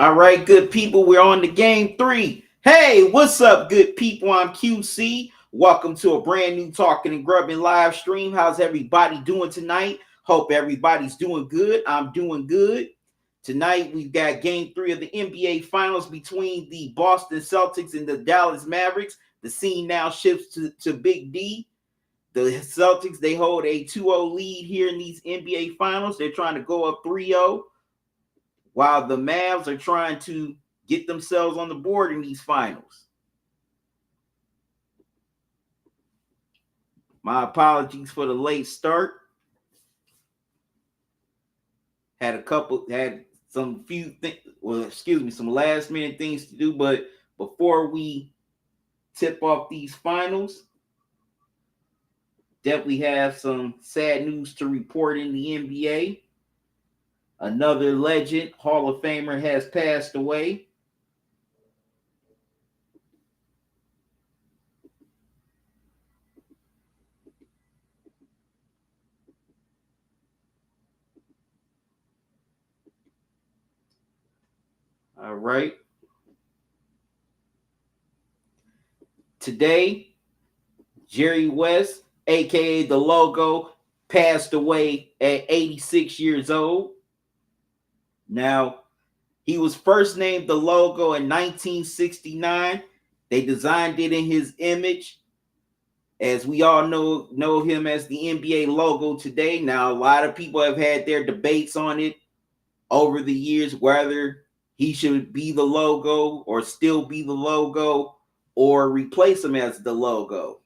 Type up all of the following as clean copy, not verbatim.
All right, good people, we're on to game three. Hey, what's up, good people? I'm QC. Welcome to a brand new Talking and Grubbing live stream. How's everybody doing tonight? Hope everybody's doing good. I'm doing good. Tonight, we've got game three of the NBA Finals between the Boston Celtics and the Dallas Mavericks. The scene now shifts to Big D. The Celtics, they hold a 2-0 lead here in these NBA Finals. They're trying to go up 3-0. While the Mavs are trying to get themselves on the board in these finals. My apologies for the late start. Had some last minute things to do, but before we tip off these finals, definitely have some sad news to report in the NBA. Another legend, Hall of Famer, has passed away. All right. Today, Jerry West, a.k.a. The Logo, passed away at 86 years old. Now, he was first named The Logo in 1969. They designed it in his image. As we all know him as the NBA logo today. Now, a lot of people have had their debates on it over the years, whether he should be the logo or still be the logo or replace him as the logo.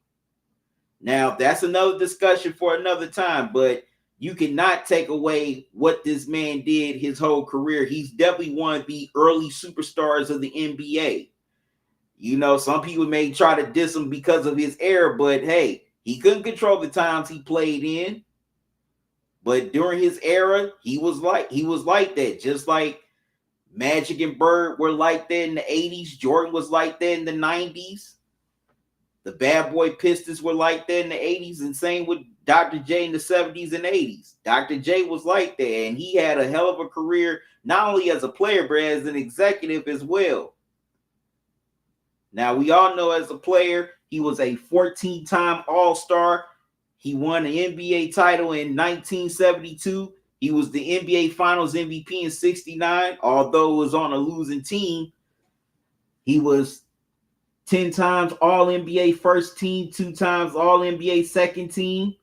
Now, that's another discussion for another time, but you cannot take away what this man did his whole career. He's definitely one of the early superstars of the NBA. You know, some people may try to diss him because of his era, but hey, he couldn't control the times he played in. But during his era, he was like that. Just like Magic and Bird were like that in the 80s. Jordan was like that in the 90s. The Bad Boy Pistons were like that in the 80s, and same with Dr. J in the 70s and 80s. Dr. J was like that, and he had a hell of a career, not only as a player, but as an executive as well. Now, we all know as a player, he was a 14-time All-Star. He won an NBA title in 1972. He was the NBA Finals MVP in 69. Although it was on a losing team, he was 10 times All-NBA first team, 2 times All-NBA second team.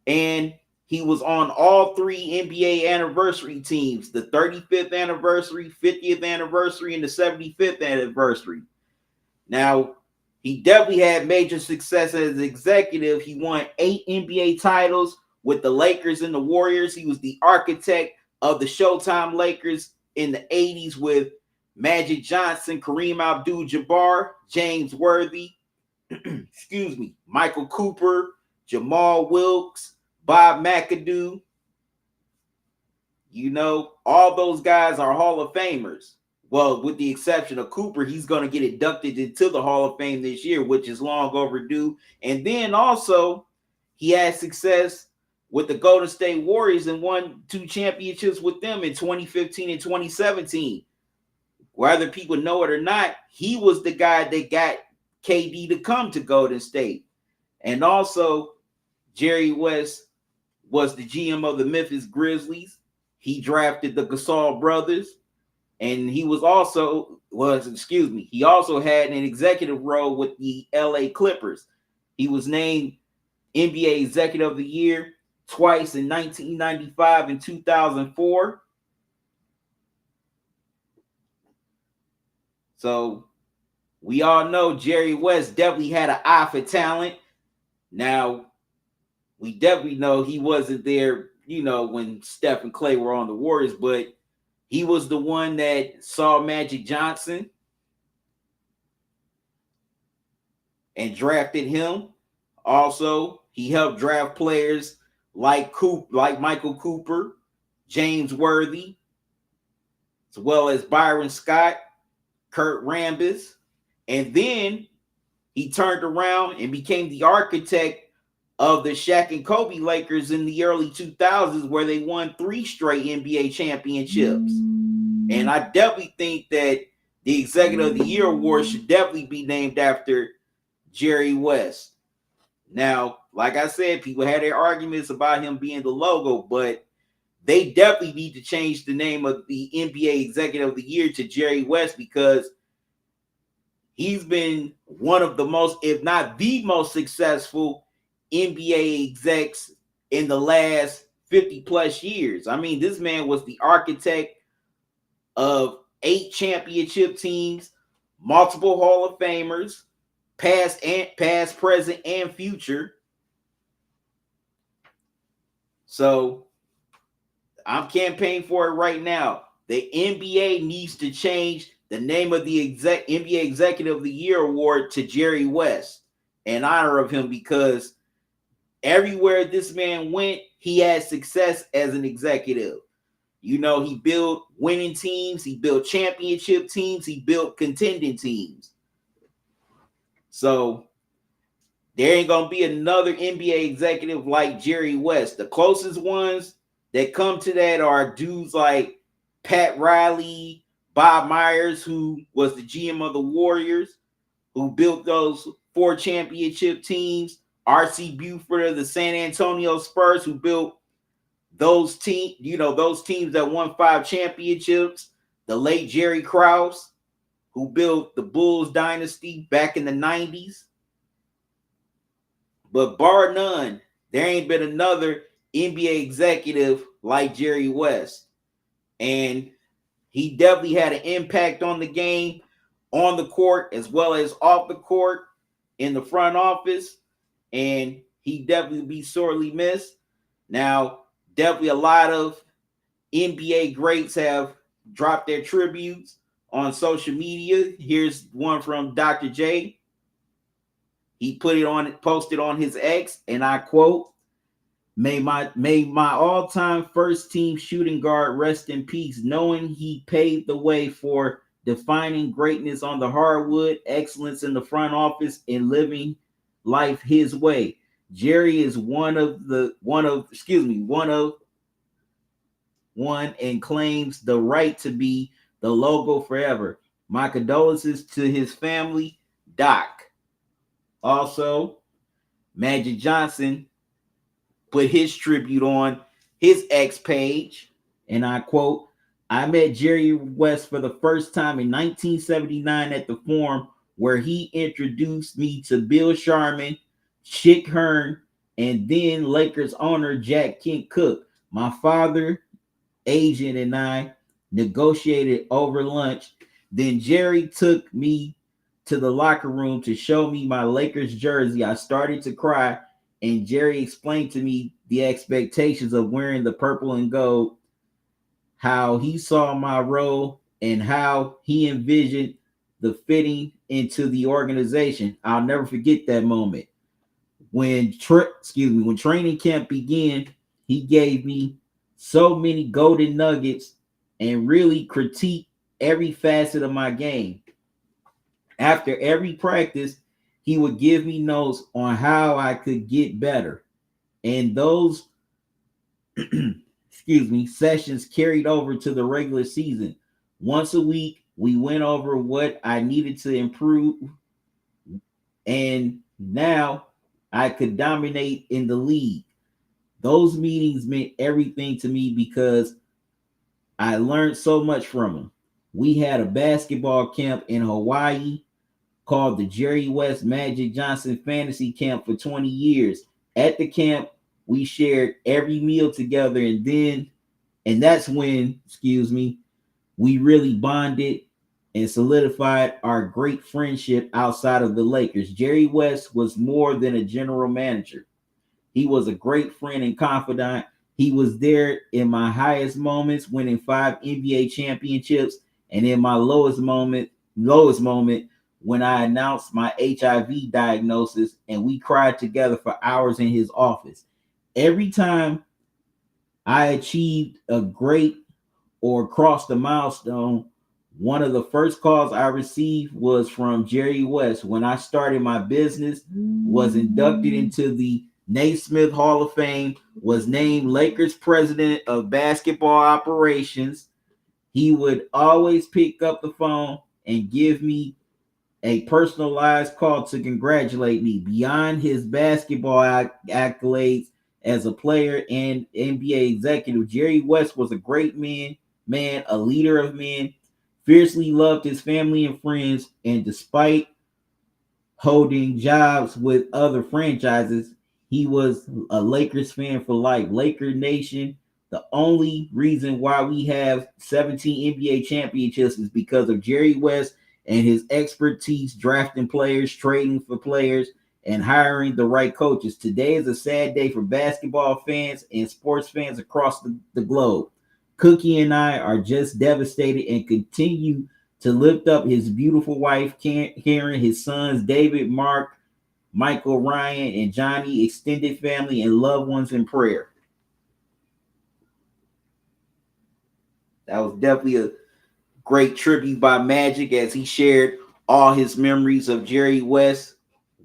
And he was on all 3 NBA anniversary teams, the 35th anniversary, 50th anniversary, and the 75th anniversary. Now, he definitely had major success as an executive. He won 8 NBA titles with the Lakers and the Warriors. He was the architect of the Showtime Lakers in the 80s with Magic Johnson, Kareem Abdul-Jabbar, James Worthy, Michael Cooper, Jamal Wilkes, Bob McAdoo. You know, all those guys are Hall of Famers. Well, with the exception of Cooper, he's going to get inducted into the Hall of Fame this year, which is long overdue. And then also, he had success with the Golden State Warriors and won 2 championships with them in 2015 and 2017. Whether people know it or not, he was the guy that got KD to come to Golden State. And also, Jerry West was the GM of the Memphis Grizzlies. He drafted the Gasol brothers. And he also had an executive role with the LA Clippers. He was named NBA Executive of the Year twice in 1995 and 2004. So we all know Jerry West definitely had an eye for talent. Now, we definitely know he wasn't there, when Steph and Clay were on the Warriors, but he was the one that saw Magic Johnson and drafted him. Also, he helped draft players like Michael Cooper, James Worthy, as well as Byron Scott, Kurt Rambis. And then he turned around and became the architect of the Shaq and Kobe Lakers in the early 2000s, where they won 3 straight NBA championships. And I definitely think that the Executive of the Year award should definitely be named after Jerry West. Now, like I said, people had their arguments about him being the logo, but they definitely need to change the name of the NBA Executive of the Year to Jerry West, because he's been one of the most, if not the most successful NBA execs in the last 50 plus years. I mean, this man was the architect of 8 championship teams, multiple Hall of Famers, past, present, and future. So I'm campaigning for it right now. The NBA needs to change the name of the NBA Executive of the Year award to Jerry West in honor of him, because everywhere this man went, he had success as an executive. You know, he built winning teams, he built championship teams, he built contending teams. So there ain't going to be another NBA executive like Jerry West. The closest ones that come to that are dudes like Pat Riley, Bob Myers, who was the GM of the Warriors, who built those 4 championship teams, R.C. Buford of the San Antonio Spurs, who built those teams, those teams that won 5 championships, the late Jerry Krause, who built the Bulls dynasty back in the 90s. But bar none, there ain't been another NBA executive like Jerry West. And he definitely had an impact on the game, on the court, as well as off the court, in the front office. And he definitely be sorely missed. Now, definitely a lot of NBA greats have dropped their tributes on social media. Here's one from Dr. J. He posted on his X, and I quote, May my all-time first team shooting guard rest in peace, knowing he paved the way for defining greatness on the hardwood, excellence in the front office, and living life his way. Jerry is one and claims the right to be the logo forever. My condolences to his family, Doc. Also, Magic Johnson put his tribute on his X page, and I quote, I met Jerry West for the first time in 1979 at the Forum, where he introduced me to Bill Sharman, Chick Hearn, and then Lakers owner Jack Kent Cooke. My father, agent, and I negotiated over lunch. Then Jerry took me to the locker room to show me my Lakers jersey. I started to cry, and Jerry explained to me the expectations of wearing the purple and gold, how he saw my role, and how he envisioned the fitting into the organization. I'll never forget that moment. When training camp began, he gave me so many golden nuggets and really critiqued every facet of my game. After every practice, he would give me notes on how I could get better. And those sessions carried over to the regular season. Once a week, we went over what I needed to improve. And now I could dominate in the league. Those meetings meant everything to me because I learned so much from him. We had a basketball camp in Hawaii called the Jerry West Magic Johnson Fantasy Camp for 20 years. At the camp, we shared every meal together, and that's when, we really bonded and solidified our great friendship outside of the Lakers. Jerry West was more than a general manager. He was a great friend and confidant. He was there in my highest moments, winning 5 NBA championships, and in my lowest moment when I announced my HIV diagnosis, and we cried together for hours in his office. Every time I achieved a great or crossed a milestone, one of the first calls I received was from Jerry West. When I started my business, was inducted into the Naismith Hall of Fame, was named Lakers president of basketball operations, He would always pick up the phone and give me a personalized call to congratulate me. Beyond his basketball accolades as a player and NBA executive, Jerry West was a great man, a leader of men, fiercely loved his family and friends, and despite holding jobs with other franchises, he was a Lakers fan for life. Laker Nation, the only reason why we have 17 NBA championships is because of Jerry West and his expertise drafting players, trading for players, and hiring the right coaches. Today is a sad day for basketball fans and sports fans across the globe. Cookie and I are just devastated and continue to lift up his beautiful wife, Karen, his sons, David, Mark, Michael, Ryan, and Johnny, extended family, and loved ones in prayer. That was definitely a great tribute by Magic as he shared all his memories of Jerry West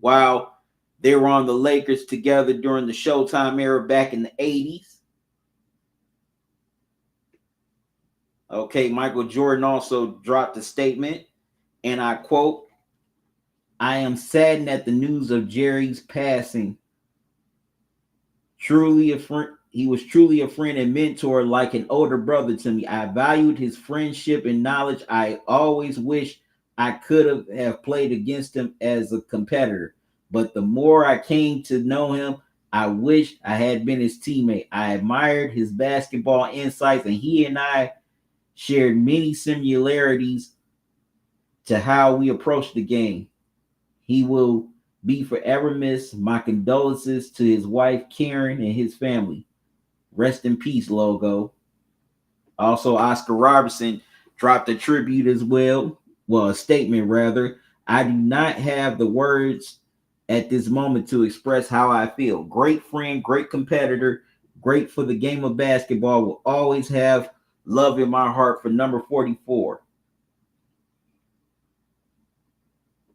while they were on the Lakers together during the Showtime era back in the 80s. Okay, Michael Jordan also dropped a statement, and I quote, "I am saddened at the news of Jerry's passing. Truly a friend. He was truly a friend and mentor, like an older brother to me. I valued his friendship and knowledge. I always wish I could have played against him as a competitor. But the more I came to know him, I wished I had been his teammate. I admired his basketball insights, and he and I shared many similarities to how we approach the game. He will be forever missed. My condolences to his wife, Karen, and his family. Rest in peace, Logo." Also, Oscar Robertson dropped a tribute as well. Well, a statement rather. "I do not have the words at this moment to express how I feel. Great friend, great competitor, great for the game of basketball. Will always have love in my heart for number 44.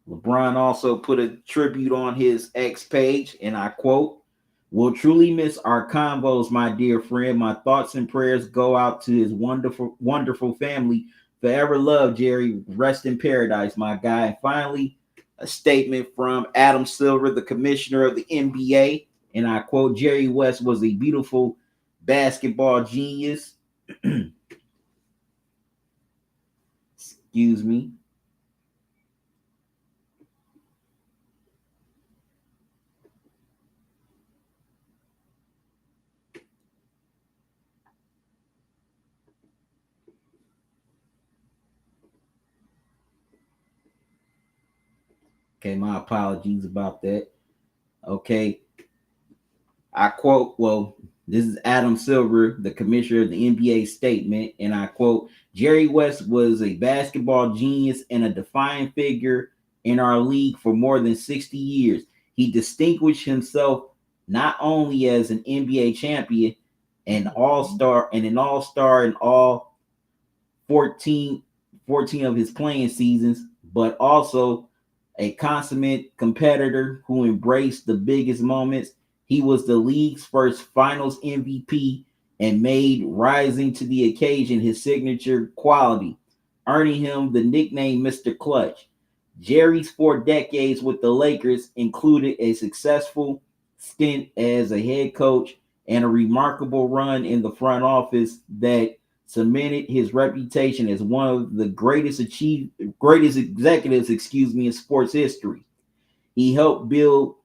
LeBron also put a tribute on his X page, and I quote, "We'll truly miss our convos, my dear friend. My thoughts and prayers go out to his wonderful, wonderful family. Forever love, Jerry. Rest in paradise, my guy." And finally, a statement from Adam Silver, the commissioner of the NBA, and I quote, "Jerry West was a beautiful basketball genius." Excuse me. Okay, my apologies about that. Okay, I quote, well, this is Adam Silver, the commissioner of the NBA statement, and I quote, "Jerry West was a basketball genius and a defining figure in our league for more than 60 years. He distinguished himself not only as an NBA champion, an all-star in all 14 of his playing seasons, but also a consummate competitor who embraced the biggest moments. He was the league's first finals MVP and made rising to the occasion his signature quality, earning him the nickname Mr. Clutch. Jerry's 4 decades with the Lakers included a successful stint as a head coach and a remarkable run in the front office that cemented his reputation as one of the greatest executives, in sports history. He helped build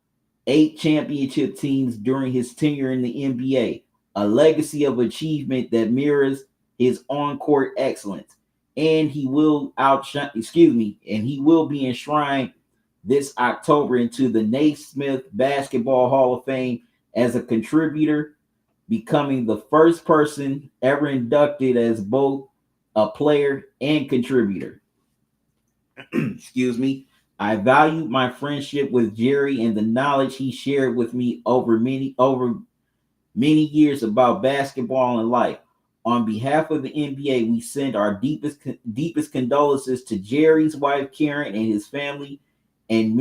8 championship teams during his tenure in the NBA, a legacy of achievement that mirrors his on-court excellence. And he will be enshrined this October into the Naismith Basketball Hall of Fame as a contributor, becoming the first person ever inducted as both a player and contributor. Excuse me. "I valued my friendship with Jerry and the knowledge he shared with me over many years about basketball and life. On behalf of the NBA, we send our deepest condolences to Jerry's wife Karen and his family and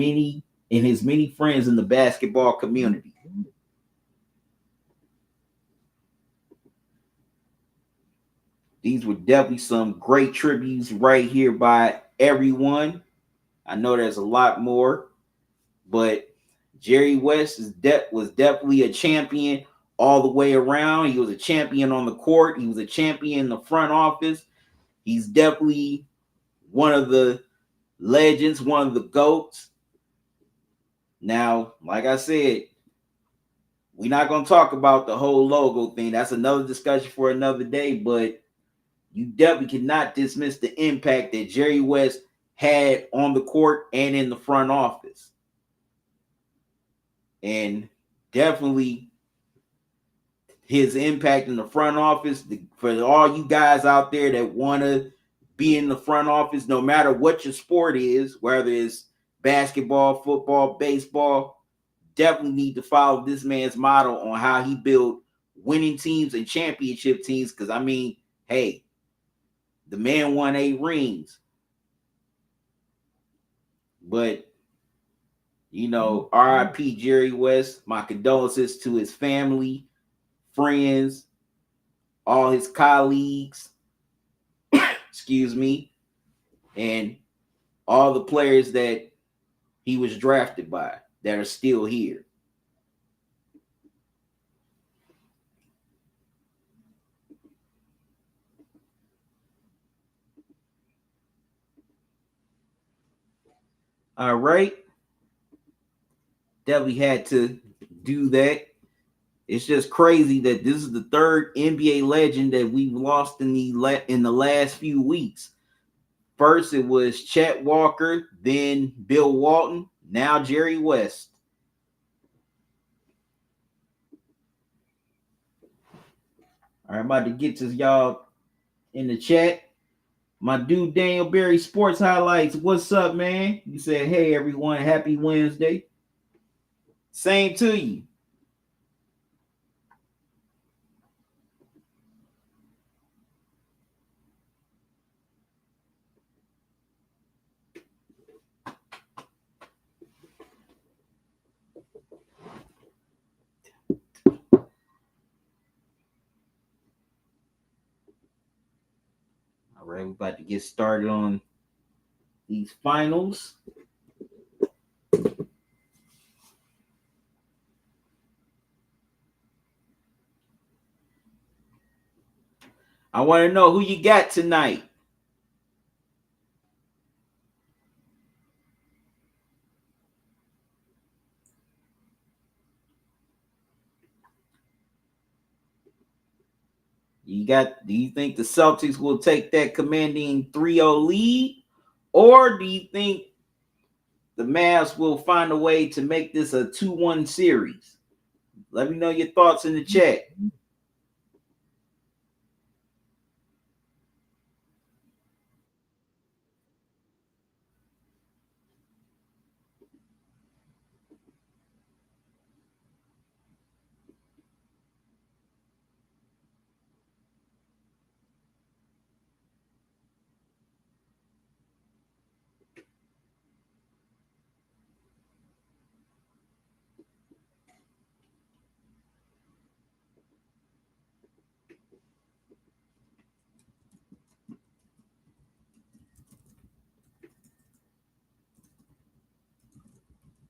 his many friends in the basketball community." These were definitely some great tributes right here by everyone. I know there's a lot more, but Jerry West was definitely a champion all the way around. He was a champion on the court. He was a champion in the front office. He's definitely one of the legends, one of the GOATs. Now, like I said, we're not going to talk about the whole logo thing. That's another discussion for another day, but you definitely cannot dismiss the impact that Jerry West had on the court and in the front office. And definitely his impact in the front office, for all you guys out there that want to be in the front office, no matter what your sport is, whether it's basketball, football, baseball, definitely need to follow this man's model on how he built winning teams and championship teams. Because, I mean, hey, the man won 8 rings. But, you know, RIP Jerry West. My condolences to his family, friends, all his colleagues, excuse me, and all the players that he was drafted by that are still here. All right. Definitely had to do that. It's just crazy that this is the third NBA legend that we've lost in the last few weeks. First, it was Chet Walker, then Bill Walton, now Jerry West. All right, I'm about to get to y'all in the chat. My dude Daniel Berry Sports Highlights. What's up, man? You said, hey everyone, happy Wednesday. Same to you. All right, we're about to get started on these finals. I want to know who you got tonight. Do you think the Celtics will take that commanding 3-0 lead? Or do you think the Mavs will find a way to make this a 2-1 series? Let me know your thoughts in the chat.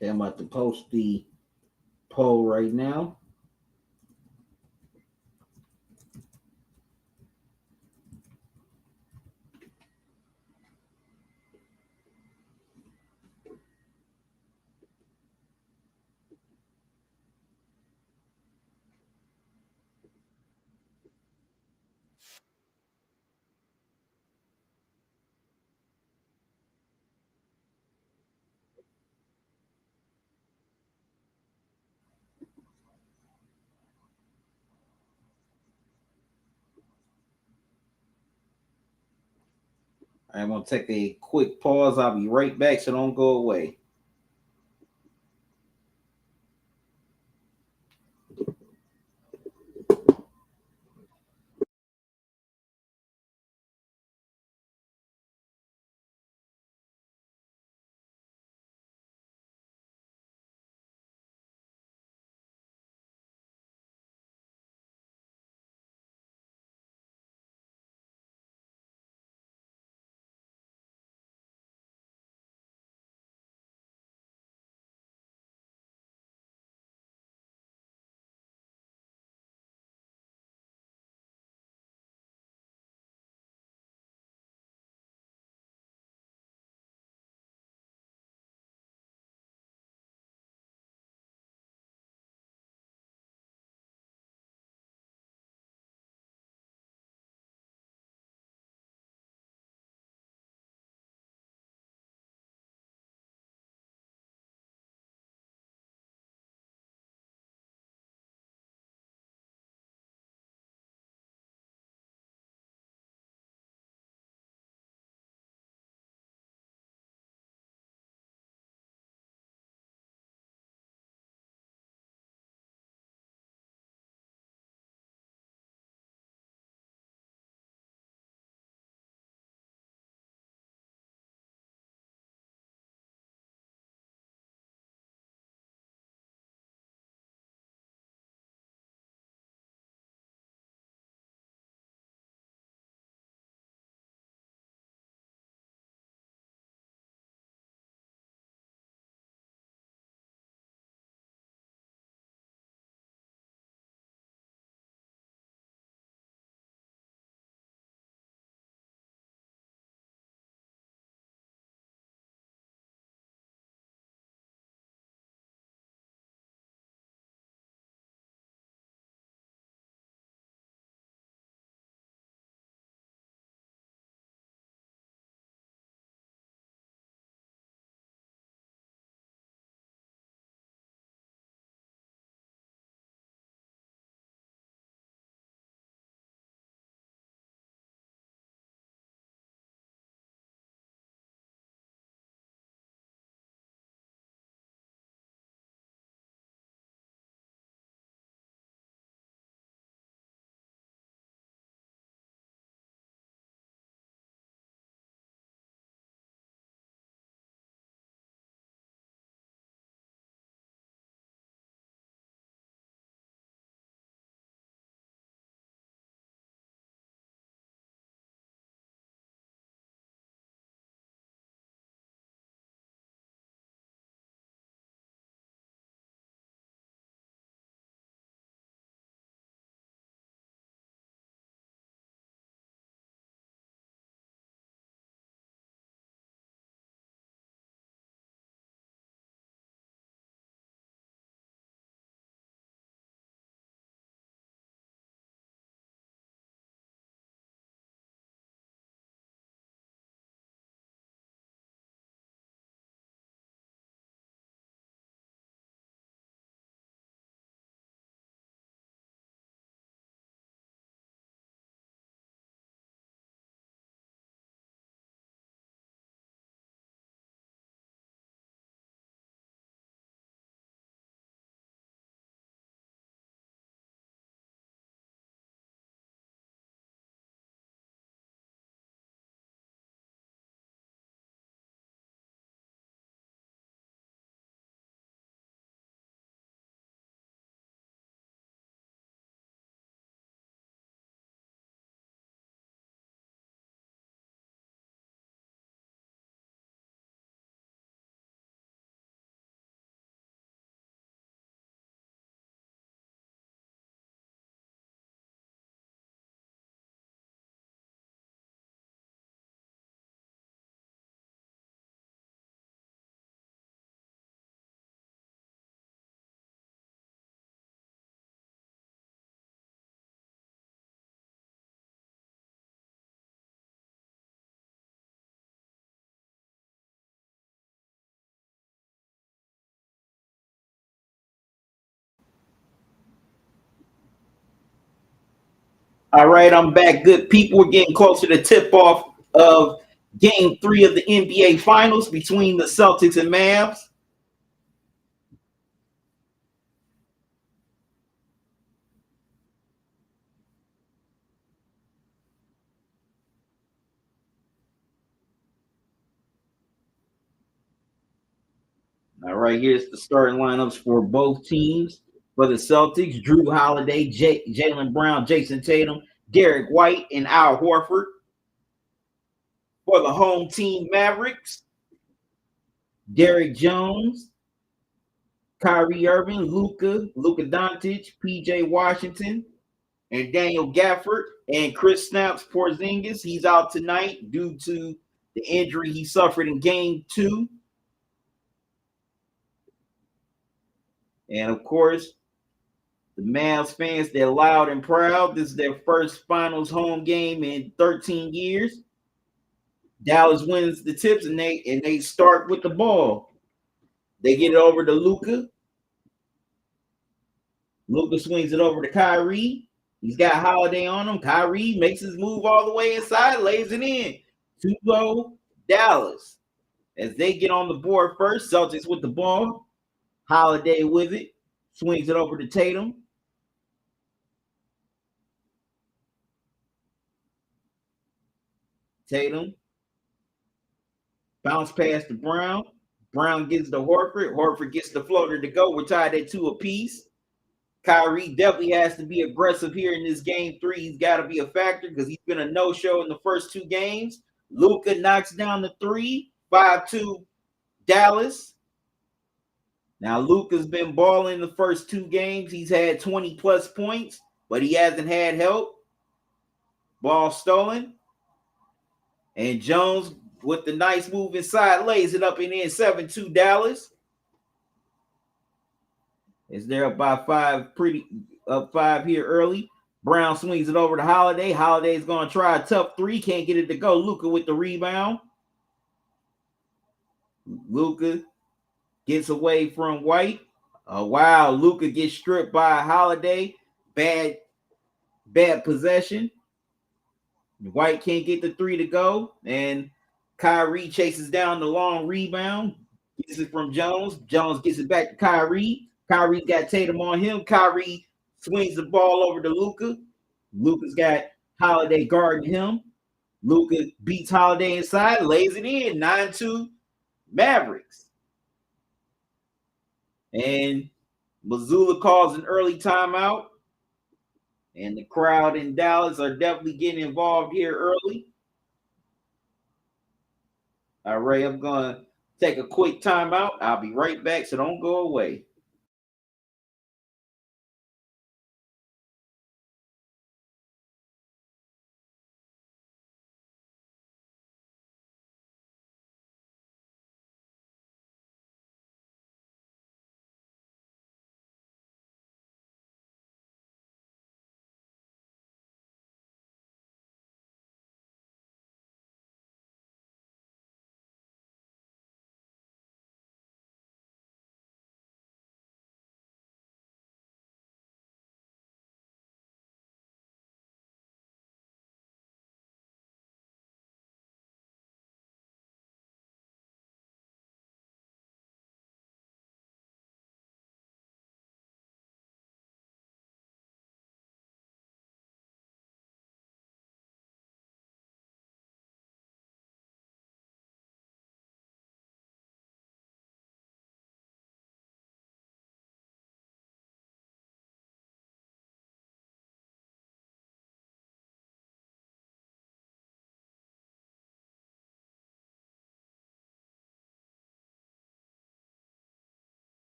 Okay, I'm about to post the poll right now. I'm going to take a quick pause. I'll be right back, so don't go away. All right, I'm back. Good people. We're getting closer to tip off of game 3 of the NBA Finals between the Celtics and Mavs. All right, here's the starting lineups for both teams. For the Celtics, Drew Holiday, Jalen Brown, Jason Tatum, Derek White, and Al Horford. For the home team, Mavericks, Derek Jones, Kyrie Irving, Luka Doncic, PJ Washington, and Daniel Gafford, and Chris Snaps Porzingis. He's out tonight due to the injury he suffered in game 2. And of course, the Mavs fans, they're loud and proud. This is their first finals home game in 13 years. Dallas wins the tips and they start with the ball. They get it over to Luka. Luka swings it over to Kyrie. He's got Holiday on him. Kyrie makes his move all the way inside, lays it in. 2-0 Dallas. As they get on the board first, Celtics with the ball. Holiday with it. Swings it over to Tatum. Tatum. Bounce pass to Brown. Brown gets to Horford. Horford gets the floater to go. We're tied at 2 apiece. Kyrie definitely has to be aggressive here in this game 3. He's got to be a factor because he's been a no-show in the first 2 games. Luka knocks down the 3. 5-2 Dallas. Now, Luka's been balling the first 2 games. He's had 20-plus points, but he hasn't had help. Ball stolen. And Jones, with the nice move inside, lays it up and in. 7-2 Dallas. As they're up by 5, pretty up 5 here early. Brown swings it over to Holiday. Holiday's going to try a tough 3. Can't get it to go. Luka with the rebound. Luka gets away from White. Wow, Luka gets stripped by Holiday. Bad possession. White can't get the 3 to go. And Kyrie chases down the long rebound. Gets it from Jones. Jones gets it back to Kyrie. Kyrie's got Tatum on him. Kyrie swings the ball over to Luka. Luka's got Holiday guarding him. Luka beats Holiday inside, lays it in. 9-2 Mavericks. And Missoula calls an early timeout. And the crowd in Dallas are definitely getting involved here early. All right, I'm going to take a quick timeout. I'll be right back, so don't go away.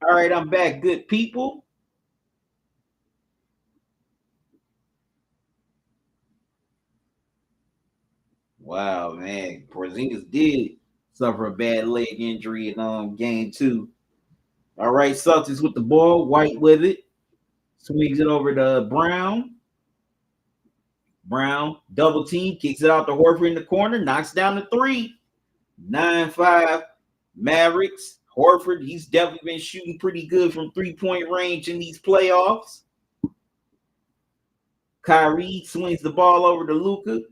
All right, I'm back, good people. Wow, man. Porzingis did suffer a bad leg injury in game two. All right, Celtics with the ball, White with it. Swings it over to Brown. Brown double team, kicks it out to Horford in the corner, knocks down the three. 9-5 Mavericks. Horford, he's definitely been shooting pretty good from 3-point range in these playoffs. Kyrie swings the ball over to Luka.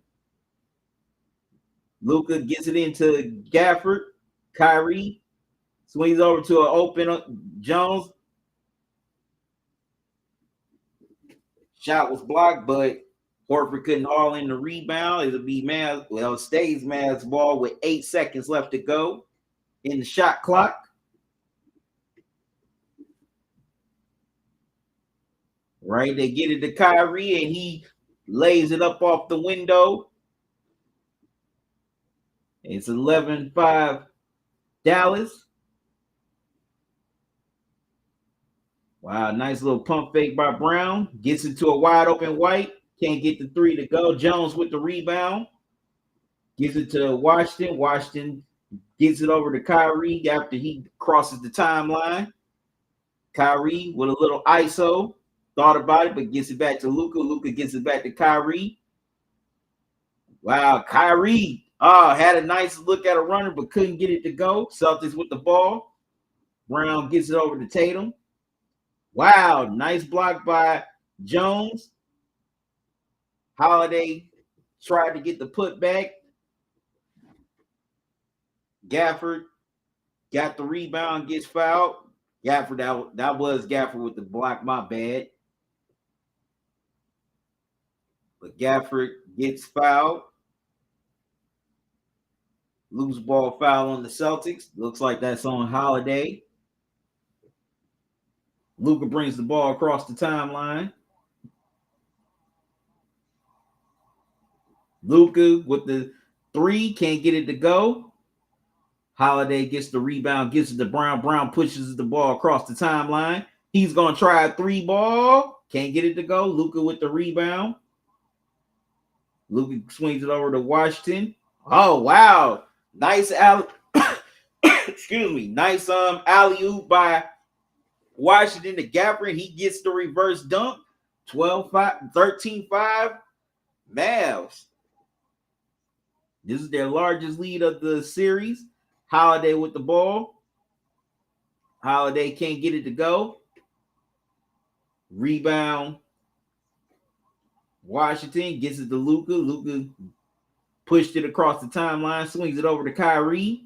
Luka gets it into Gafford. Kyrie swings over to an open Jones. Shot was blocked, but Horford couldn't haul in the rebound. It'll be it stays Mavs ball with 8 seconds left to go in the shot clock. Right, they get it to Kyrie, and he lays it up off the window. It's 11-5 Dallas. Wow, nice little pump fake by Brown. Gets into a wide open White. Can't get the three to go. Jones with the rebound. Gives it to Washington. Washington gets it over to Kyrie after he crosses the timeline. Kyrie with a little ISO. Thought about it, but gets it back to Luka. Luka gets it back to Kyrie. Wow, Kyrie had a nice look at a runner, but couldn't get it to go. Celtics with the ball. Brown gets it over to Tatum. Wow, nice block by Jones. Holiday tried to get the putback. Gafford got the rebound, gets fouled. Gafford, that was Gafford with the block, my bad. But Gafford gets fouled. Loose ball foul on the Celtics. Looks like that's on Holiday. Luka brings the ball across the timeline. Luka with the three, can't get it to go. Holiday gets the rebound, gets it to Brown. Brown pushes the ball across the timeline. He's going to try a three ball. Can't get it to go. Luka with the rebound. Luka swings it over to Washington. Oh, wow. Nice excuse me. Nice alley-oop by Washington to Gafford. He gets the reverse dunk. 12-5, 13-5 Mavs. This is their largest lead of the series. Holiday with the ball. Holiday can't get it to go. Rebound. Washington gets it to Luka. Luka pushed it across the timeline, swings it over to Kyrie.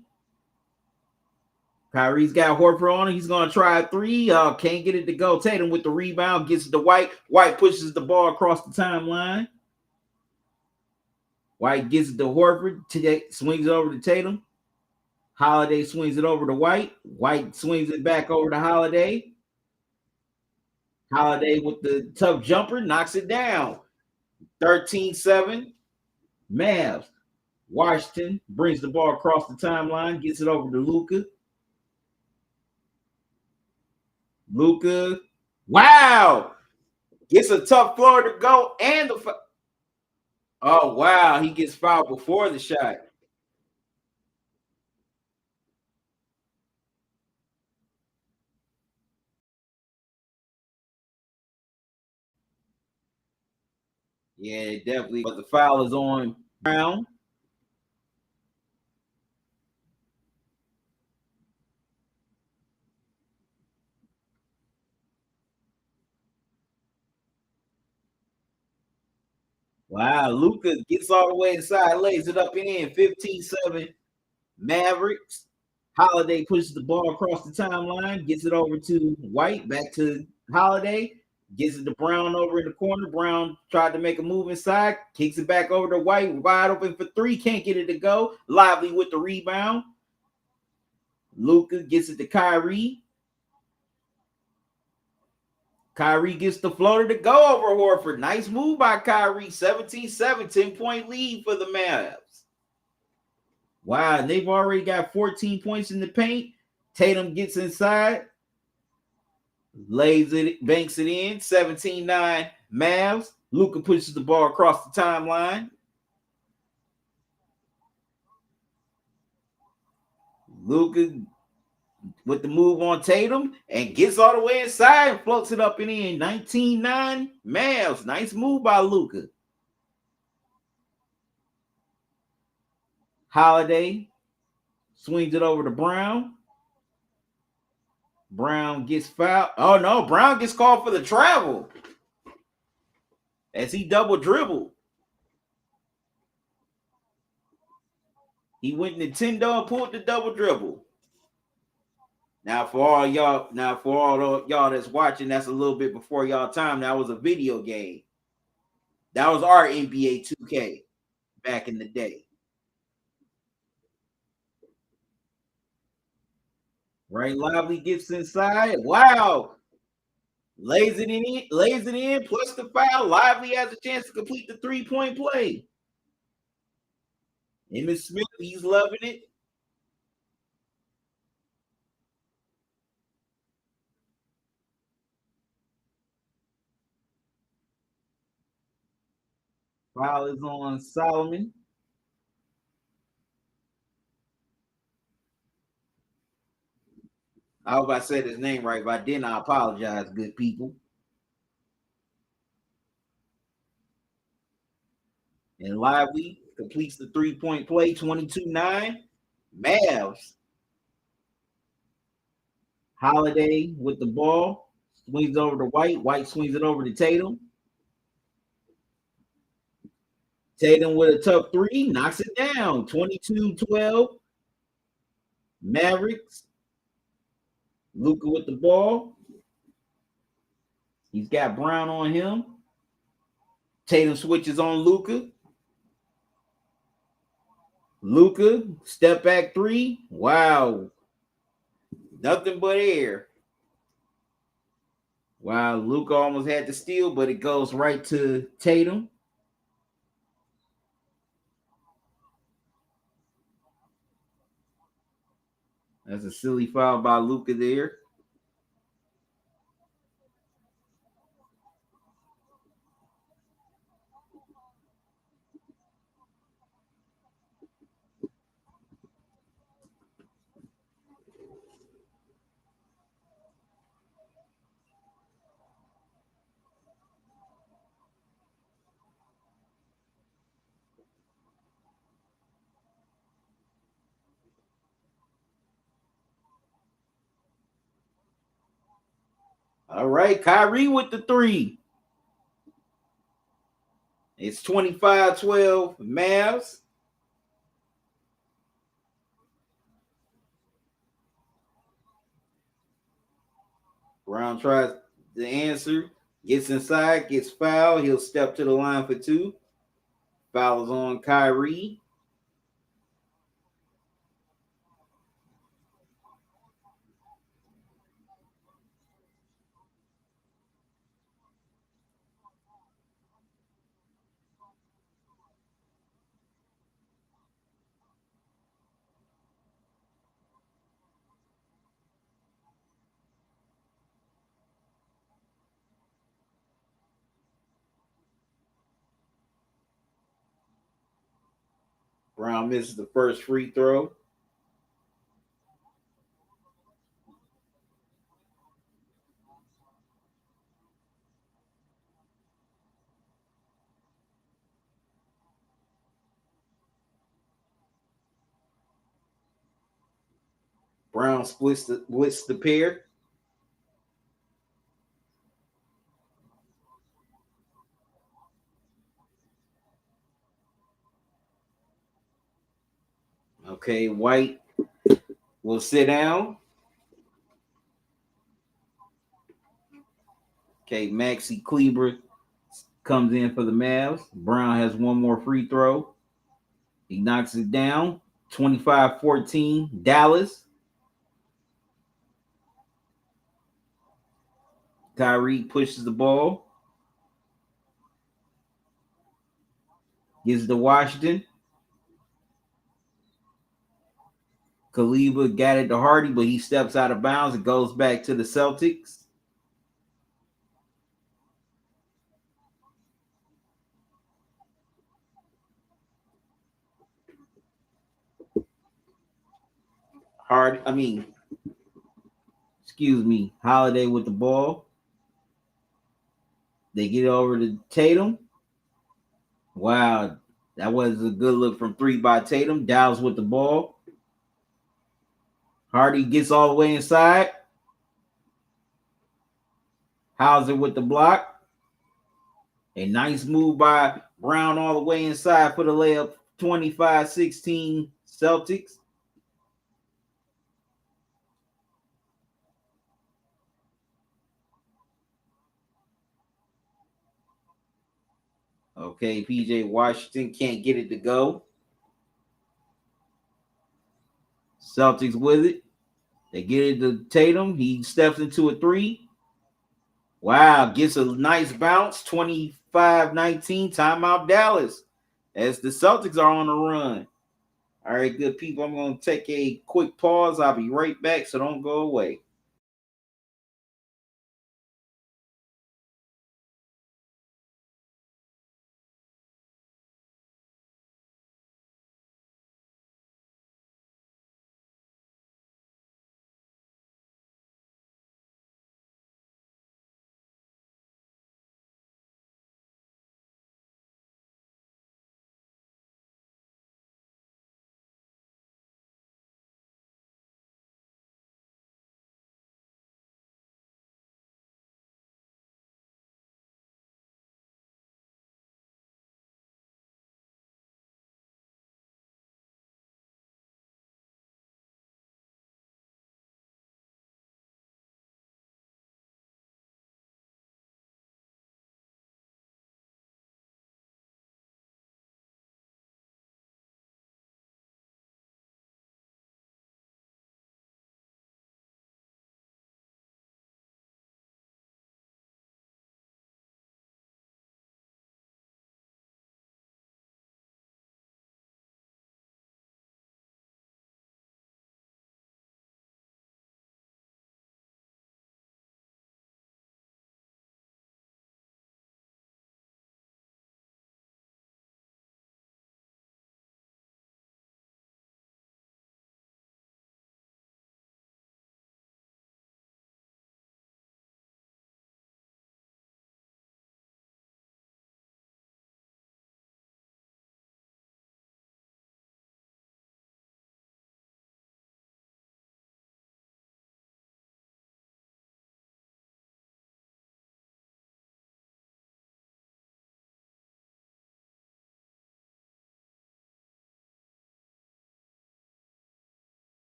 Kyrie's got Horford on him. He's going to try a three. Can't get it to go. Tatum with the rebound, gets it to White. White pushes the ball across the timeline. White gets it to Horford. Swings it over to Tatum. Holiday swings it over to White. White swings it back over to Holiday. Holiday with the tough jumper, knocks it down. 13-7 Mavs. Washington brings the ball across the timeline, gets it over to Luka. Luka, wow, gets a tough floor to go, and oh wow, he gets fouled before the shot. Yeah, definitely. But the foul is on Brown. Wow, Luka gets all the way inside, lays it up and in. 15-7 Mavericks. Holiday pushes the ball across the timeline, gets it over to White, back to Holiday, gets it to Brown over in the corner. Brown tried to make a move inside, kicks it back over to White, wide open for three, can't get it to go. Lively with the rebound. Luka gets it to Kyrie. Kyrie gets the floater to go over Horford. Nice move by Kyrie. 17-7, 10-point lead for the Mavs. Wow, they've already got 14 points in the paint. Tatum gets inside. lays it, banks it in. 17-9 Mavs. Luka pushes the ball across the timeline. Luka with the move on Tatum and gets all the way inside and floats it up and in. 19-9 Mavs. Nice move by Luka. Holiday swings it over to Brown. Brown gets fouled. Oh no, Brown gets called for the travel as he double dribbled. He went Nintendo and pulled the double dribble. Now for all y'all that's watching, that's a little bit before y'all time. That was a video game. That was our NBA 2K back in the day. Ray Lively gets inside. Wow. Lays it in, plus the foul. Lively has a chance to complete the 3-point play. Emmitt Smith, he's loving it. Foul is on Solomon. I hope I said his name right. If I didn't, I apologize, good people. And Lively completes the 3-point play, 22-9. Mavs. Holiday with the ball. Swings over to White. White swings it over to Tatum. Tatum with a tough three. Knocks it down. 22-12. Mavericks. Luka with the ball. He's got Brown on him. Tatum switches on Luka. Luka, step back three. Wow. Nothing but air. Wow, Luka almost had the steal, but it goes right to Tatum. That's a silly foul by Luka there. All right, Kyrie with the three. It's 25-12 Mavs. Brown tries the answer, gets inside, gets fouled. He'll step to the line for two. Foul is on Kyrie. Brown misses the first free throw. Brown splits the pair. Okay, White will sit down. Okay, Maxi Kleber comes in for the Mavs. Brown has one more free throw. He knocks it down. 25-14, Dallas. Kyrie pushes the ball. Gives it to Washington. Kaleba got it to Hardy, but he steps out of bounds and goes back to the Celtics. Holiday with the ball. They get over to Tatum. Wow, that was a good look from three by Tatum. Dow's with the ball. Hardy gets all the way inside. Hauser with the block. A nice move by Brown all the way inside for the layup. 25-16 Celtics. Okay, PJ Washington can't get it to go. Celtics with it. They get it to Tatum. He steps into a three. Wow, gets a nice bounce. 25-19. Timeout Dallas. As the Celtics are on the run. All right, good people. I'm going to take a quick pause. I'll be right back, so don't go away.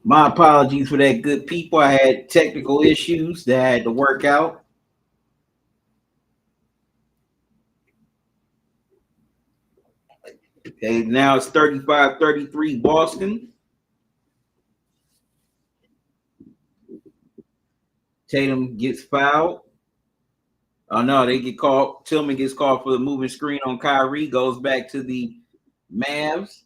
My apologies for that, good people. I had technical issues that I had to work out. Okay, now it's 35-33 Boston. Tatum gets fouled. Oh no, they get called. Tillman gets called for the moving screen on Kyrie. Goes back to the Mavs.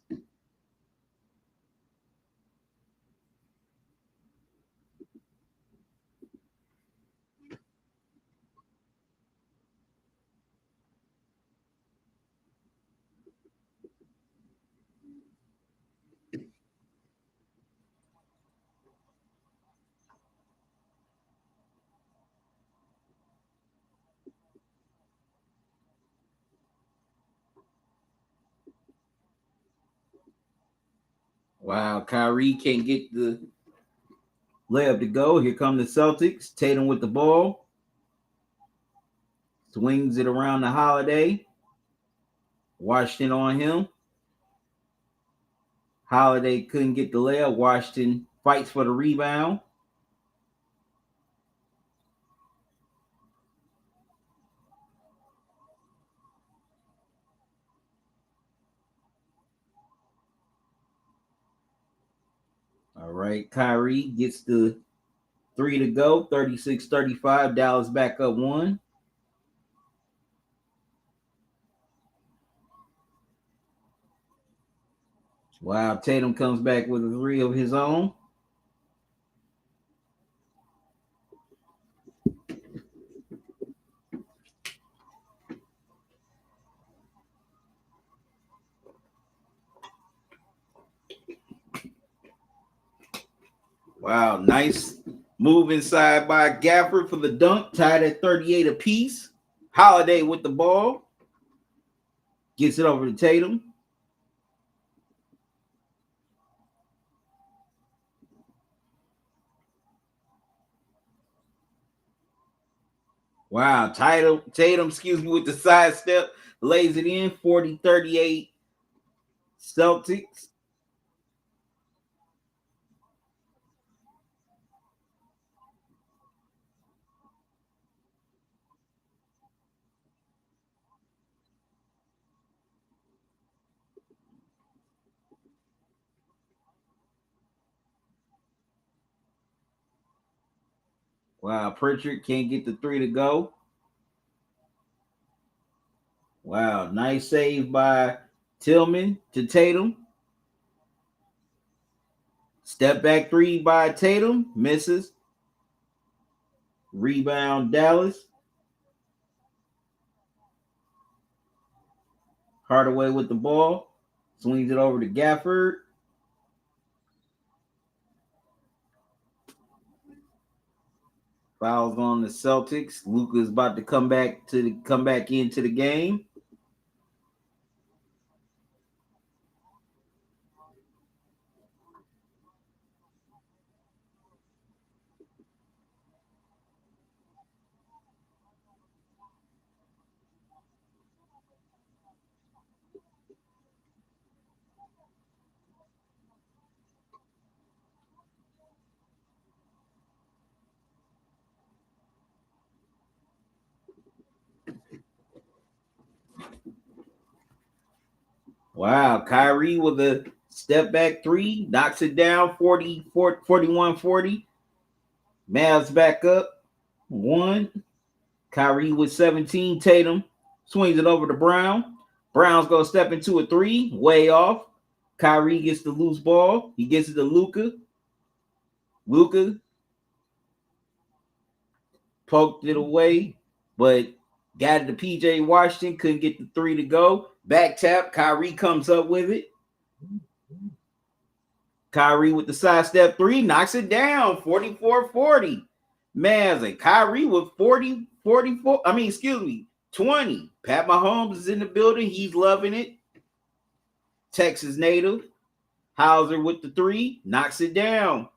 Wow, Kyrie can't get the layup to go. Here come the Celtics. Tatum with the ball. Swings it around the Holiday. Washington on him. Holiday couldn't get the layup. Washington fights for the rebound. All right, Kyrie gets the three to go. 36-35. Dallas back up one. Wow, Tatum comes back with a three of his own. Wow, nice move inside by Gafford for the dunk, tied at 38 apiece. Holiday with the ball. Gets it over to Tatum. Wow, Tatum, excuse me, with the side step, lays it in 40-38 Celtics. Wow, Pritchard can't get the three to go. Wow, nice save by Tillman to Tatum. Step back three by Tatum, misses. Rebound Dallas. Hardaway with the ball. Swings it over to Gafford. Fouls on the Celtics. Luka's about to come back into the game. Wow, Kyrie with a step back three, knocks it down 41-40. Mavs back up one. Kyrie with 17. Tatum swings it over to Brown. Brown's going to step into a three, way off. Kyrie gets the loose ball. He gets it to Luka. Luka poked it away, but got it to PJ Washington. Couldn't get the three to go. Back tap. Kyrie comes up with it. Kyrie with the sidestep three, knocks it down 44-40. Man, like Kyrie with 44. I mean, excuse me, 20. Pat Mahomes is in the building. He's loving it. Texas native. Hauser with the three, knocks it down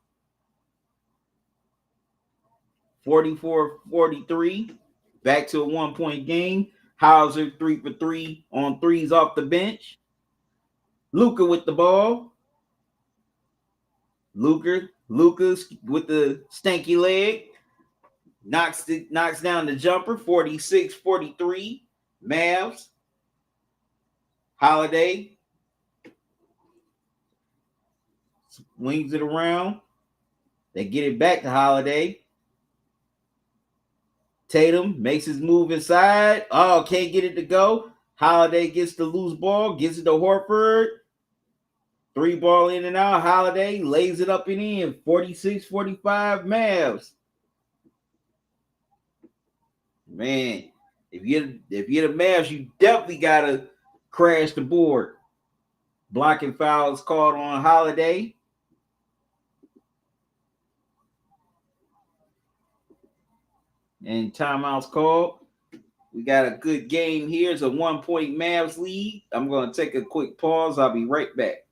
44-43. Back to a 1-point game. Hauser 3 for 3 on threes off the bench. Luka with the ball. Lucas with the stanky leg knocks down the jumper. 46-43. Mavs. Holiday swings it around. They get it back to Holiday. Tatum makes his move inside. Oh, can't get it to go. Holiday gets the loose ball, gets it to Horford. 3 ball in and out. Holiday lays it up and in. 46-45 Mavs. Man, if you're the Mavs, you definitely gotta crash the board. Blocking fouls called on Holiday. And timeouts called. We got a good game here. It's a 1-point Mavs lead. I'm going to take a quick pause. I'll be right back.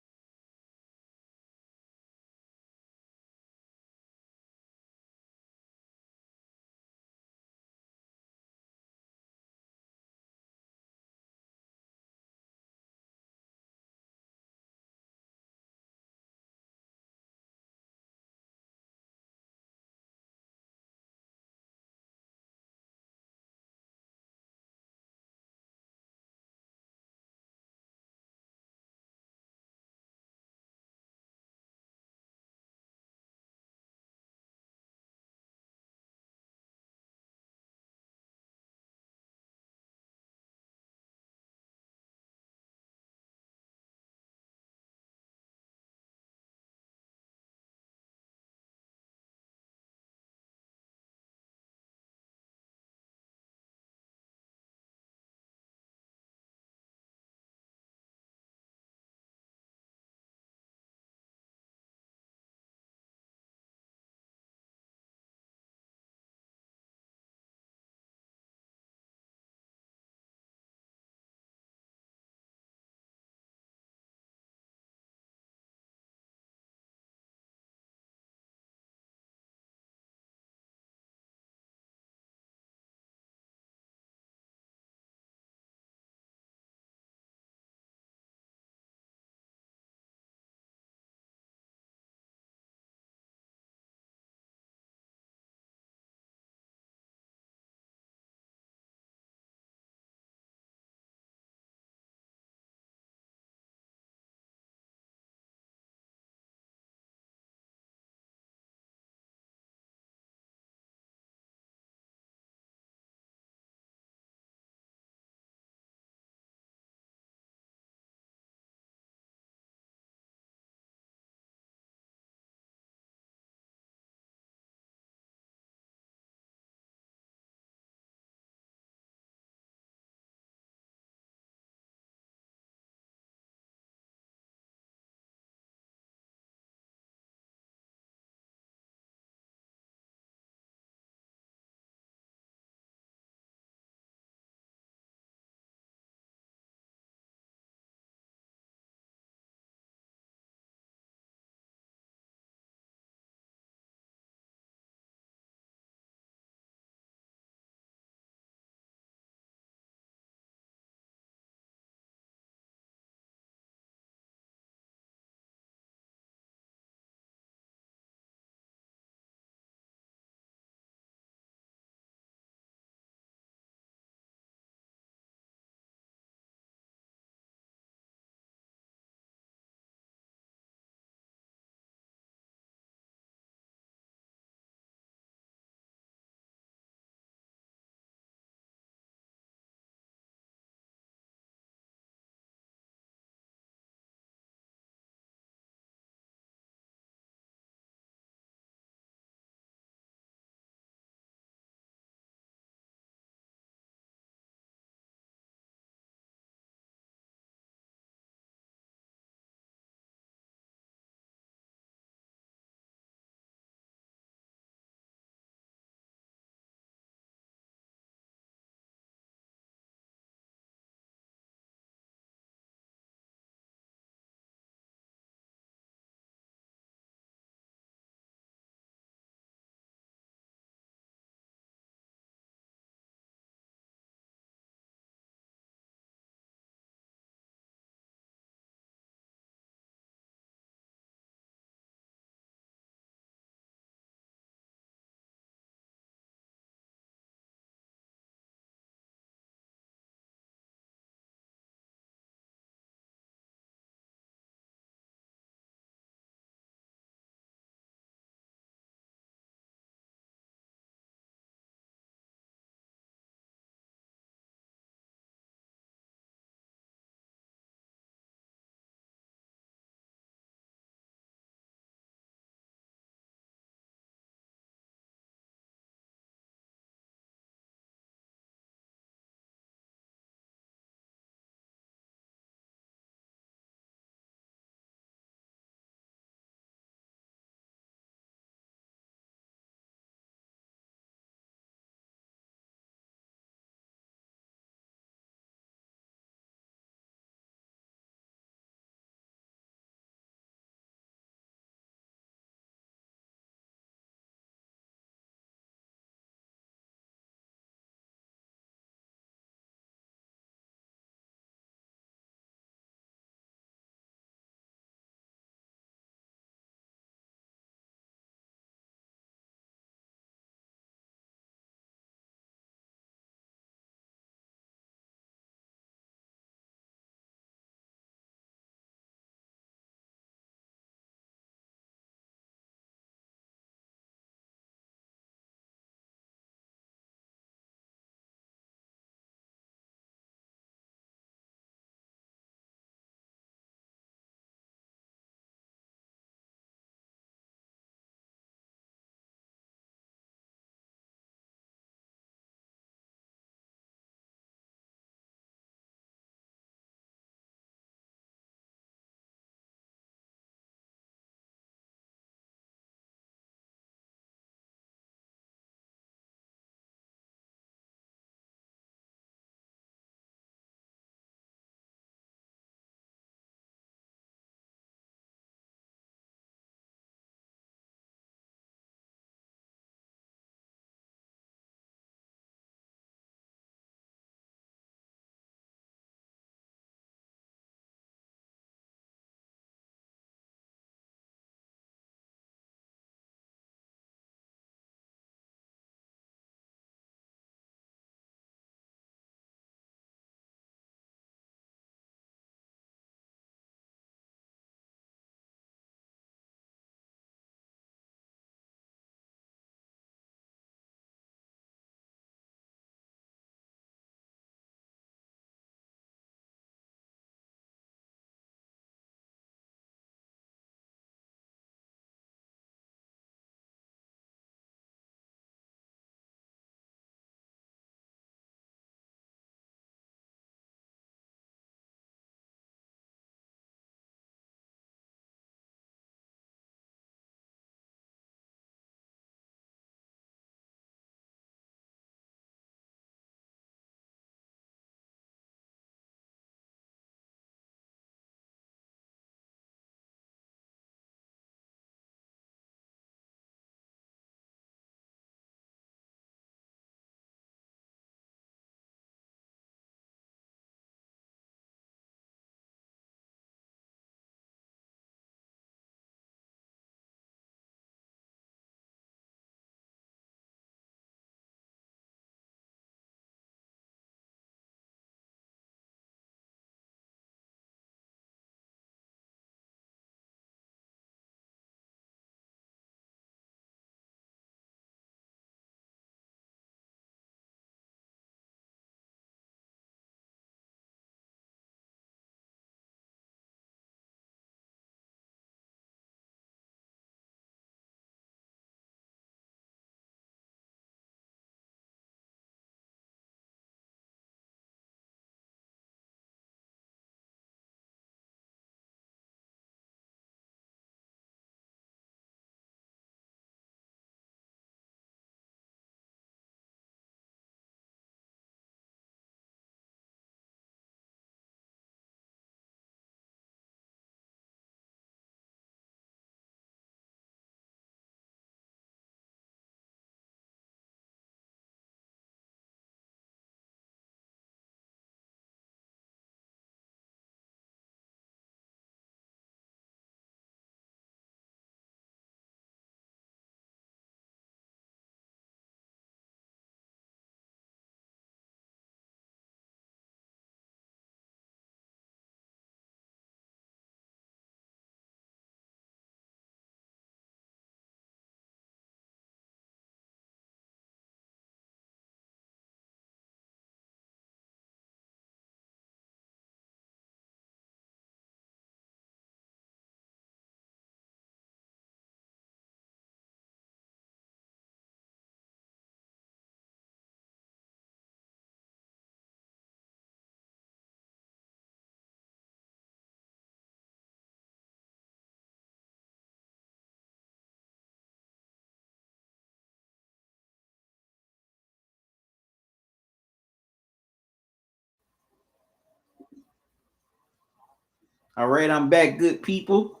All right, I'm back, good people.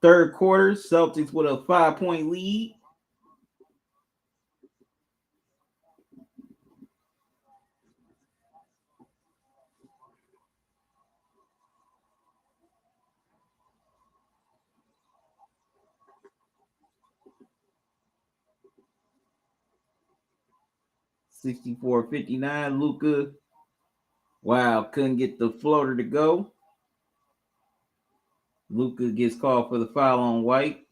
Third quarter, Celtics with a 5-point lead. $64-59. Luka, wow, couldn't get the floater to go. Luka gets called for the foul on White.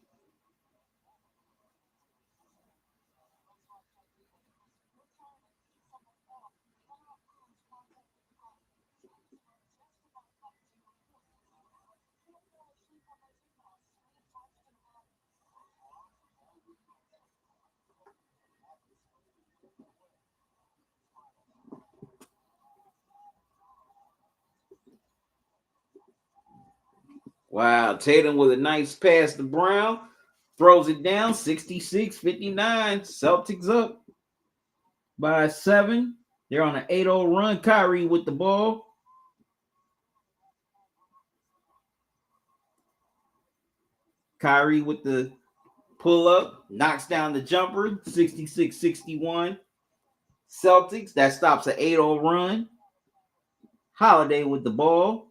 Wow, Tatum with a nice pass to Brown. Throws it down, 66-59. Celtics up by 7. They're on an 8-0 run. Kyrie with the ball. Kyrie with the pull up, knocks down the jumper, 66-61. Celtics, that stops an 8-0 run. Holiday with the ball.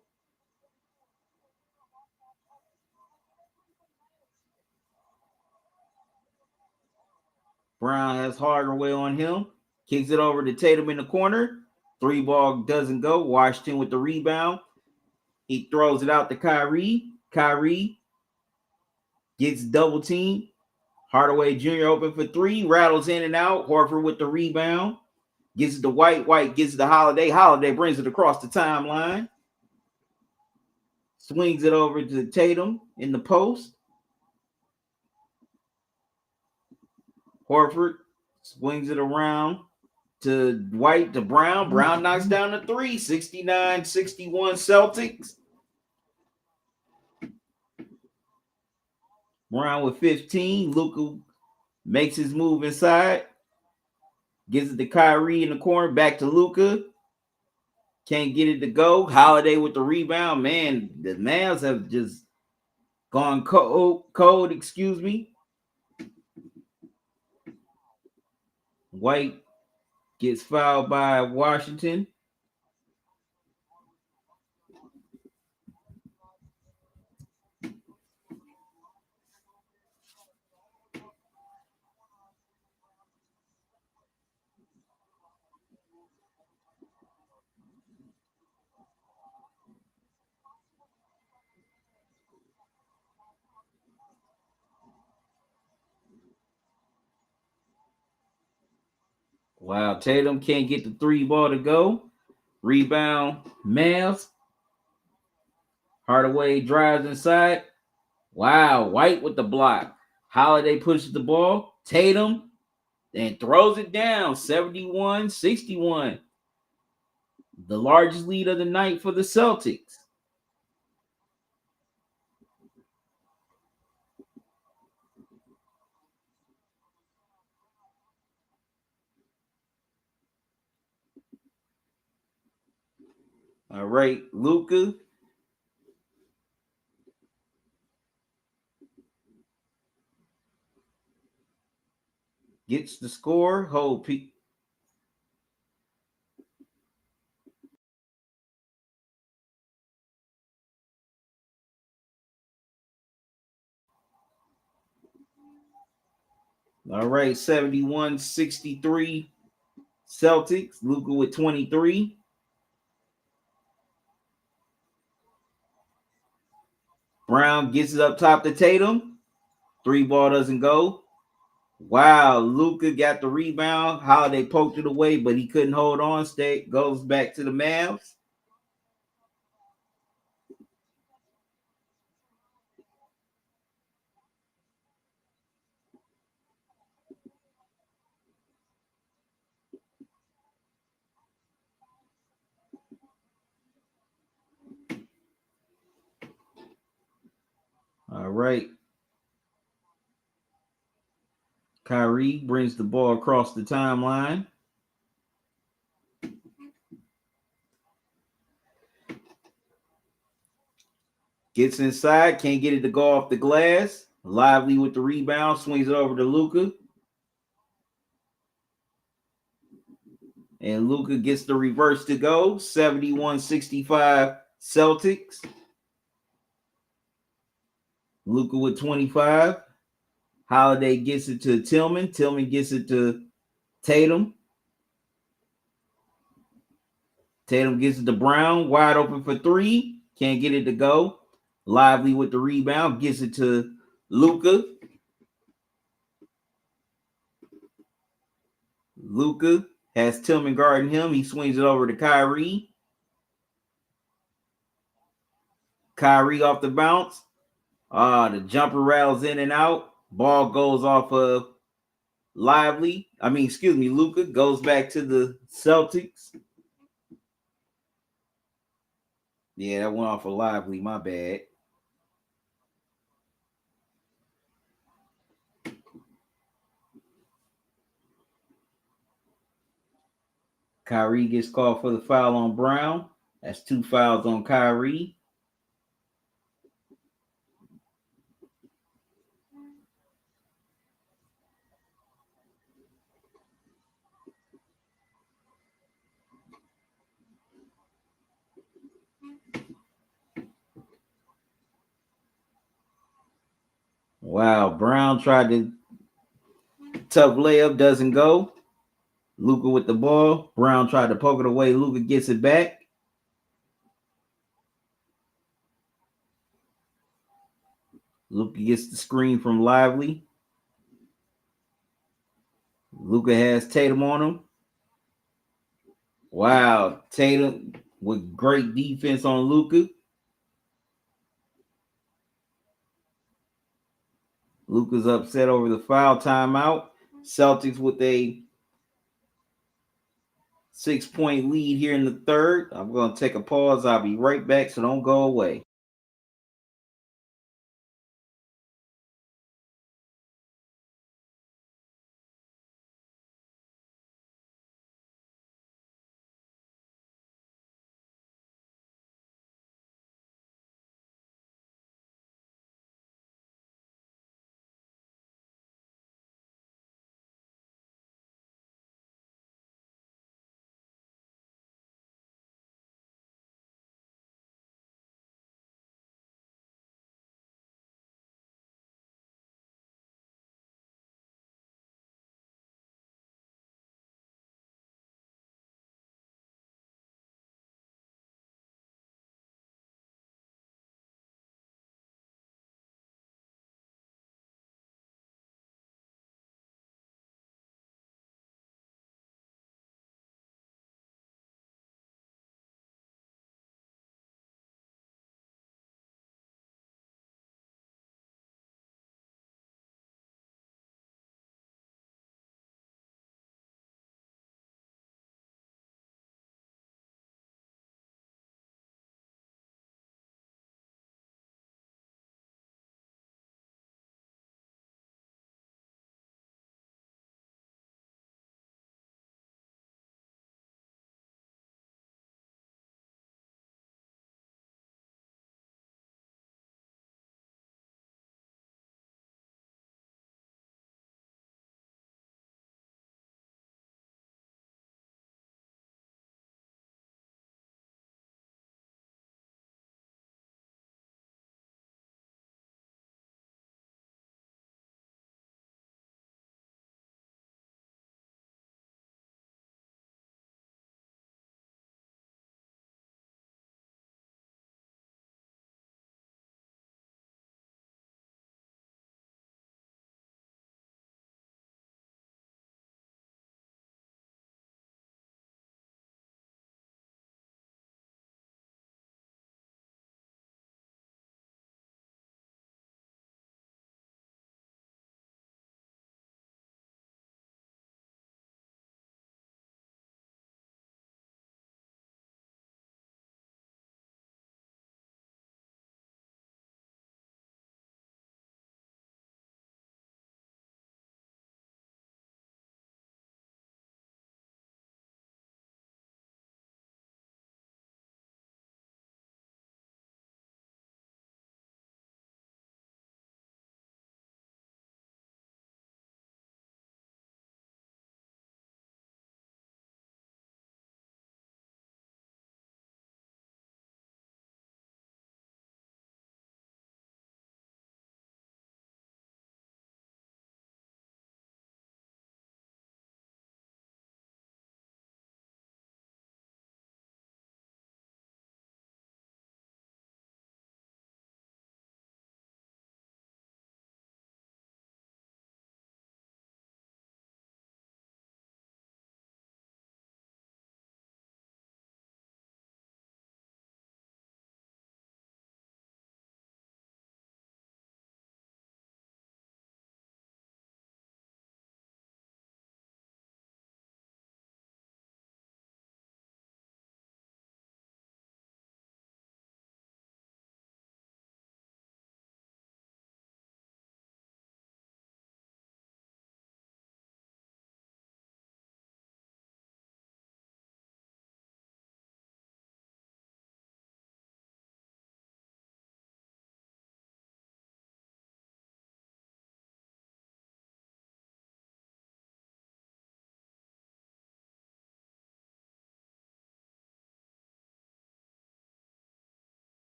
Brown has Hardaway on him. Kicks it over to Tatum in the corner. 3-ball doesn't go. Washington with the rebound. He throws it out to Kyrie. Kyrie gets double teamed. Hardaway Jr. open for 3. Rattles in and out. Horford with the rebound. Gives it to White. White gives it to Holiday. Holiday brings it across the timeline. Swings it over to Tatum in the post. Horford swings it around to White to Brown. Brown knocks down the 3. 69-61 Celtics. Brown with 15. Luka makes his move inside. Gives it to Kyrie in the corner. Back to Luka. Can't get it to go. Holiday with the rebound. Man, the Mavs have just gone cold, excuse me. White gets fouled by Washington. Wow, Tatum can't get the 3-ball to go. Rebound, Mavs. Hardaway drives inside. Wow, White with the block. Holiday pushes the ball. Tatum and throws it down. 71-61. The largest lead of the night for the Celtics. All right, Luka gets the score. Hold Pete. All right, 71-63 Celtics. Luka with 23. Brown gets it up top to Tatum. 3-ball doesn't go. Wow, Luka got the rebound. Holiday poked it away, but he couldn't hold on. Goes back to the Mavs. All right. Kyrie brings the ball across the timeline. Gets inside, can't get it to go off the glass. Lively with the rebound, swings it over to Luka. And Luka gets the reverse to go. 71-65 Celtics. Luka with 25. Holiday gets it to Tillman. Tillman gets it to Tatum. Tatum gets it to Brown. Wide open for three. Can't get it to go. Lively with the rebound. Gets it to Luka. Luka has Tillman guarding him. He swings it over to Kyrie. Kyrie off the bounce. The jumper rattles in and out. Ball goes off of Luka goes back to the Celtics. Yeah, that went off of Lively, my bad. Kyrie gets called for the foul on Brown. That's 2 fouls on Kyrie. Wow, Brown tried to tough layup, doesn't go. Luka with the ball. Brown tried to poke it away. Luka gets it back. Luka gets the screen from Lively. Luka has Tatum on him. Wow, Tatum with great defense on Luka. Luka's upset over the foul timeout. Celtics with a 6-point lead here in the third. I'm going to take a pause. I'll be right back, so don't go away.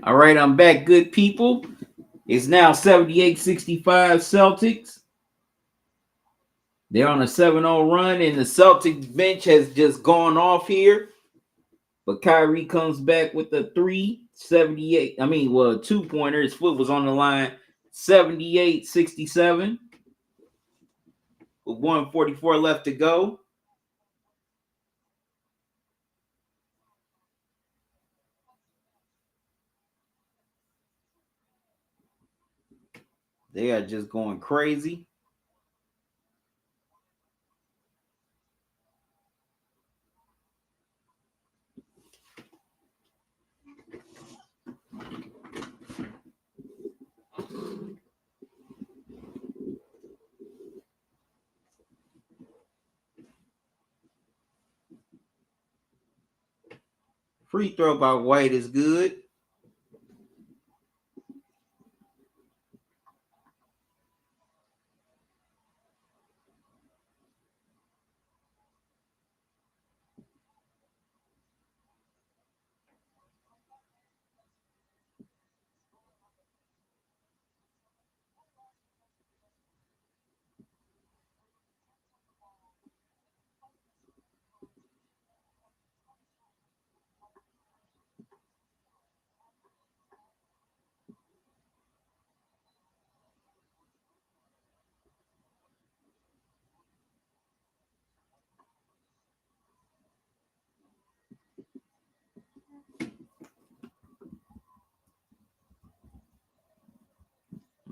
All right, I'm back, good people. It's now 78-65 Celtics. They're on a 7-0 run, and the Celtics bench has just gone off here. But Kyrie comes back with a 2-pointer. His foot was on the line. 78-67. With 1:44 left to go. They are just going crazy. Free throw by White is good.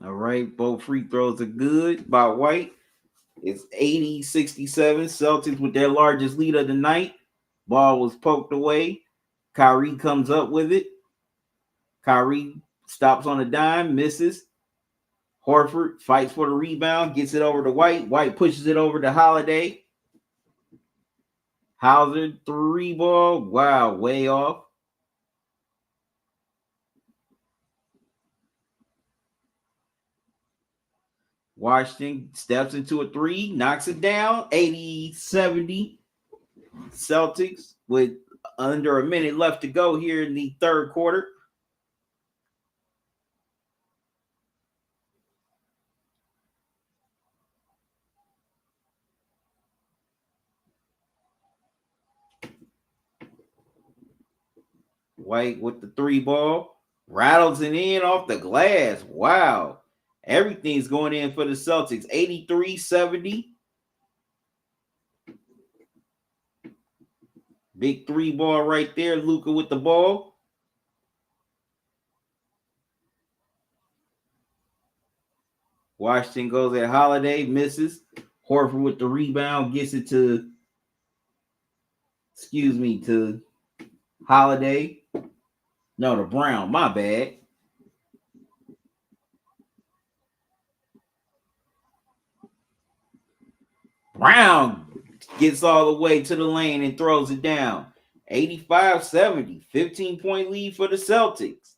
All right, both free throws are good by White. It's 80-67. Celtics with their largest lead of the night. Ball was poked away. Kyrie comes up with it. Kyrie stops on a dime, misses. Horford fights for the rebound, gets it over to White. White pushes it over to Holiday. Hauser, 3-ball. Wow, way off. Washington steps into a 3, knocks it down. 80-70. Celtics with under a minute left to go here in the third quarter. White with the 3-ball. Rattles it in off the glass. Wow. Everything's going in for the Celtics. 83-70. Big 3-ball right there. Luka with the ball. Washington goes at Holiday, misses. Horford with the rebound, gets it to Holiday. No, to Brown. My bad. Brown gets all the way to the lane and throws it down. 85-70. 15-point lead for the Celtics.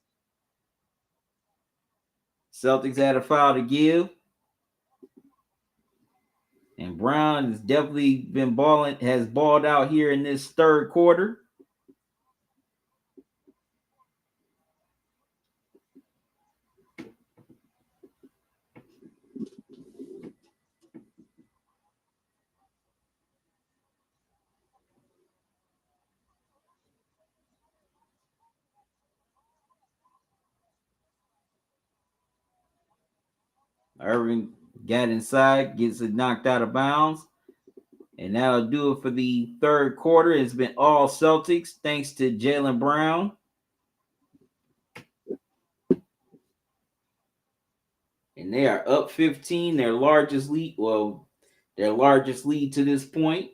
Celtics had a foul to give. And Brown has definitely been balled out here in this third quarter. Irving got inside, gets it knocked out of bounds. And that'll do it for the third quarter. It's been all Celtics thanks to Jaylen Brown. And they are up 15, their largest lead to this point.